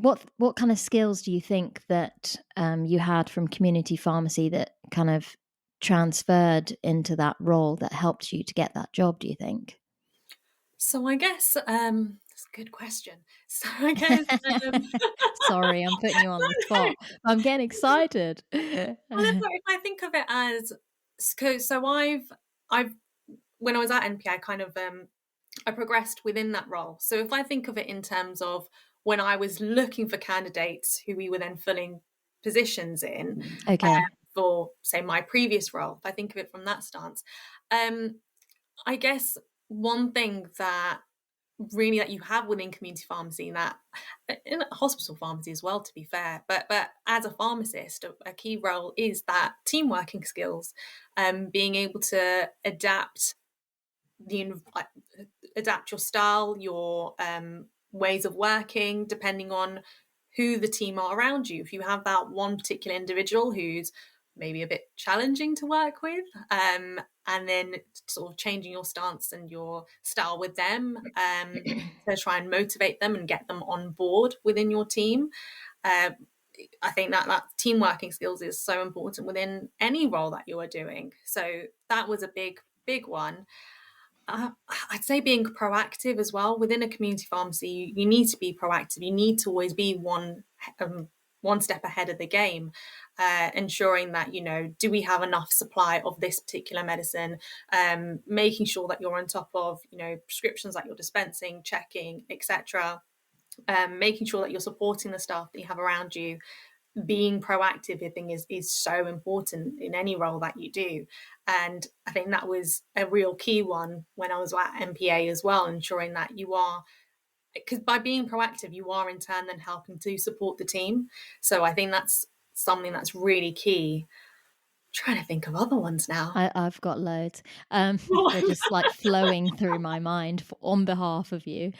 What kind of skills do you think that you had from community pharmacy that kind of transferred into that role that helped you to get that job, do you think? So I guess that's a good question. So I guess Sorry, I'm putting you on the spot. I'm getting excited. well, if I think of it as so I've when I was at NP, I kind of I progressed within that role. So if I think of it in terms of when I was looking for candidates who we were then filling positions in Okay. for, say, my previous role, if I think of it from that stance, um, I guess one thing that really that you have within community pharmacy and that in hospital pharmacy as well, to be fair, but as a pharmacist, a key role is that team working skills, being able to the like, adapt your style, your ways of working, depending on who the team are around you. If you have that one particular individual who's maybe a bit challenging to work with, and then sort of changing your stance and your style with them to try and motivate them and get them on board within your team. Uh, I think that team working skills is so important within any role that you are doing. So that was a big one. I'd say being proactive as well within a community pharmacy. You need to be proactive. You need to always be one step ahead of the game, ensuring that do we have enough supply of this particular medicine, making sure that you're on top of prescriptions that you're dispensing, checking, etc. Making sure that you're supporting the staff that you have around you, being proactive, I think is so important in any role that you do. And I think that was a real key one when I was at MPA as well, ensuring that you are, because by being proactive you are in turn then helping to support the team. So I think that's something that's really key. I'm trying to think of other ones now. I've got loads. They're just like flowing through my mind on behalf of you.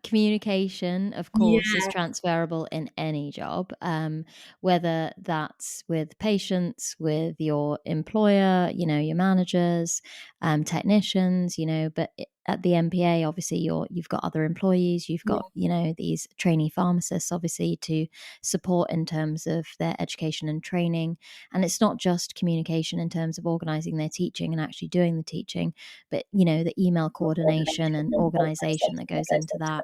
Communication, of course, is Yeah, transferable in any job, whether that's with patients, with your employer, your managers, technicians, but at the MPA, obviously, you've got other employees, you've got, yeah, these trainee pharmacists, obviously, to support in terms of their education and training. And it's not just communication in terms of organizing their teaching and actually doing the teaching, but the email coordination and organization that goes into that.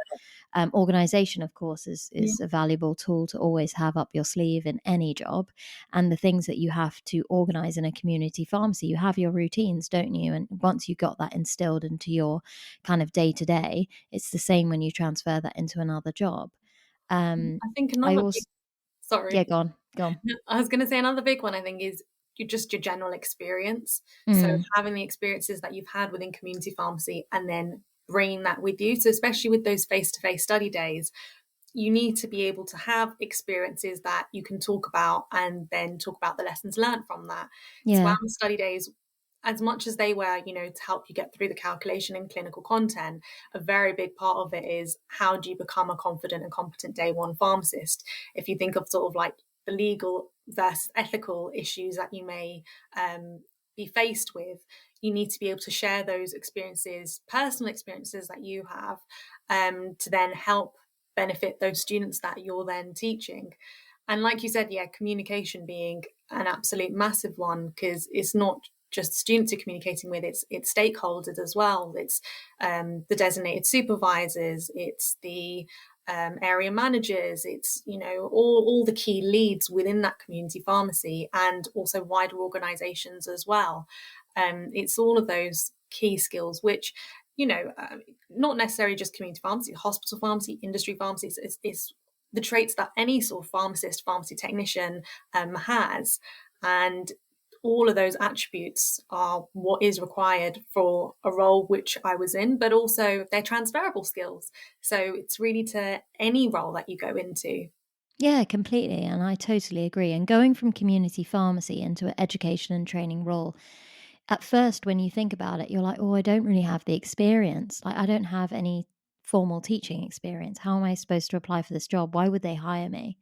Organization, of course, yeah. is a valuable tool to always have up your sleeve in any job. And the things that you have to organize in a community pharmacy, you have your routines, don't you? And once you got that instilled into your kind of day to day, it's the same when you transfer that into another job. Um, I think I another big, also, yeah, sorry. go on, go on. No, I was going to say another big one I think is your general experience. So Mm, having the experiences that you've had within community pharmacy and then bringing that with you. So especially with those face-to-face study days, you need to be able to have experiences that you can talk about and then talk about the lessons learned from that. So yeah. our study days, as much as they were, to help you get through the calculation and clinical content, a very big part of it is how do you become a confident and competent day one pharmacist? If you think of sort of like the legal versus ethical issues that you may be faced with, you need to be able to share those experiences, personal experiences that you have, to then help benefit those students that you're then teaching. And like you said, yeah, communication being an absolute massive one, because it's not just students you're communicating with, it's stakeholders as well. It's the designated supervisors, it's the area managers, it's all the key leads within that community pharmacy and also wider organizations as well. It's all of those key skills which not necessarily just community pharmacy, hospital pharmacy, industry pharmacy. It's the traits that any sort of pharmacist, pharmacy technician has. And all of those attributes are what is required for a role which I was in, but also they're transferable skills. So it's really to any role that you go into. Yeah, completely. And I totally agree. And going from community pharmacy into an education and training role, at first, when you think about it, you're like, oh, I don't really have the experience. Like, I don't have any formal teaching experience. How am I supposed to apply for this job? Why would they hire me?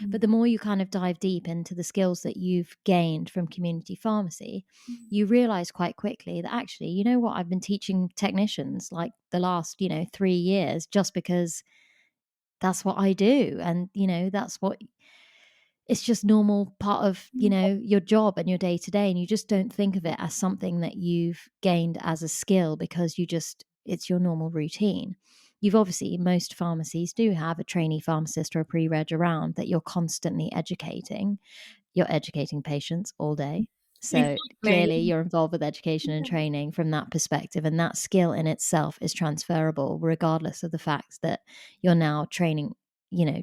But the more you kind of dive deep into the skills that you've gained from community pharmacy, you realize quite quickly that actually, you know what, I've been teaching technicians like the last, 3 years just because that's what I do. And, that's what it's just normal part of, your job and your day to day. And you just don't think of it as something that you've gained as a skill because it's your normal routine. You've obviously, most pharmacies do have a trainee pharmacist or a pre-reg around that you're constantly educating. You're educating patients all day. So Exactly. clearly you're involved with education and training from that perspective. And that skill in itself is transferable, regardless of the fact that you're now training,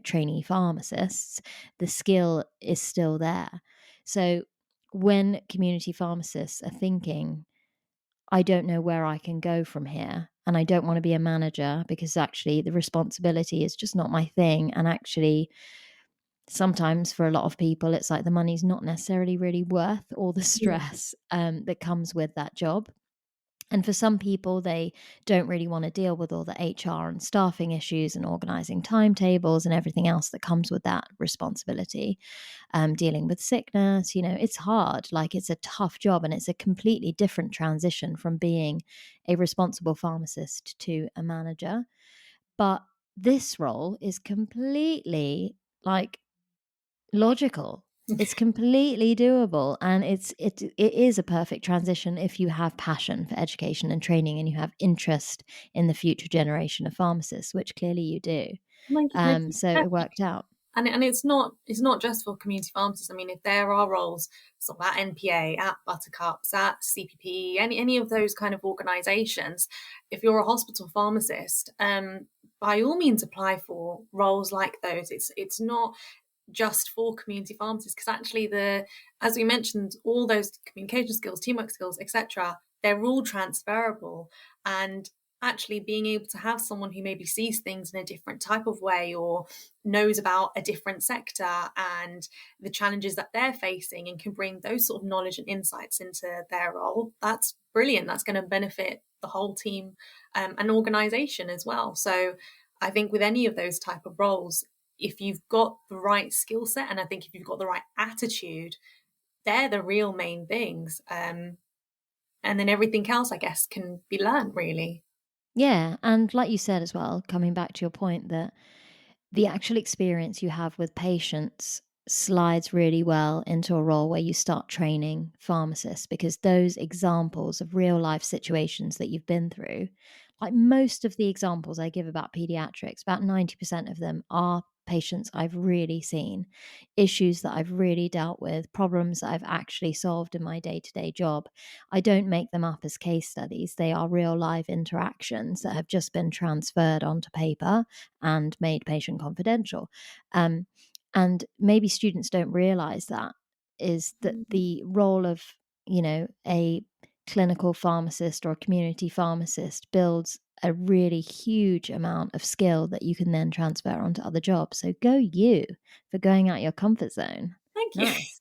trainee pharmacists. The skill is still there. So when community pharmacists are thinking, I don't know where I can go from here, and I don't want to be a manager because actually the responsibility is just not my thing. And actually, sometimes for a lot of people, it's like the money's not necessarily really worth all the Yeah. stress that comes with that job. And for some people, they don't really want to deal with all the HR and staffing issues and organizing timetables and everything else that comes with that responsibility. Dealing with sickness, it's hard. Like, it's a tough job, and it's a completely different transition from being a responsible pharmacist to a manager. But this role is completely like logical. It's completely doable, and it is a perfect transition if you have passion for education and training and you have interest in the future generation of pharmacists, which clearly you do. Like, like you So said, it worked out. and it's not just for community pharmacists. I mean, if there are roles sort of at NPA, at Buttercups, at CPP, any of those kind of organisations, if you're a hospital pharmacist, by all means apply for roles like those. It's not just for community pharmacists, because actually, the as we mentioned, all those communication skills, teamwork skills, etc., they're all transferable. And actually being able to have someone who maybe sees things in a different type of way, or knows about a different sector and the challenges that they're facing, and can bring those sort of knowledge and insights into their role, that's brilliant. That's going to benefit the whole team, and organization as well. So I think with any of those type of roles, if you've got the right skill set, and I think if you've got the right attitude, they're the real main things. And then everything else, I guess, can be learned really. Yeah, and like you said as well, coming back to your point that the actual experience you have with patients slides really well into a role where you start training pharmacists, because those examples of real life situations that you've been through, like most of the examples I give about pediatrics, about 90% of them are patients I've really seen, issues that I've really dealt with, problems that I've actually solved in my day to day job. I don't make them up as case studies. They are real life interactions that have just been transferred onto paper and made patient confidential. Um, and maybe students don't realize that is that Mm. the role of, a clinical pharmacist or a community pharmacist builds a really huge amount of skill that you can then transfer onto other jobs. So go you for going out your comfort zone. Thank you. Nice.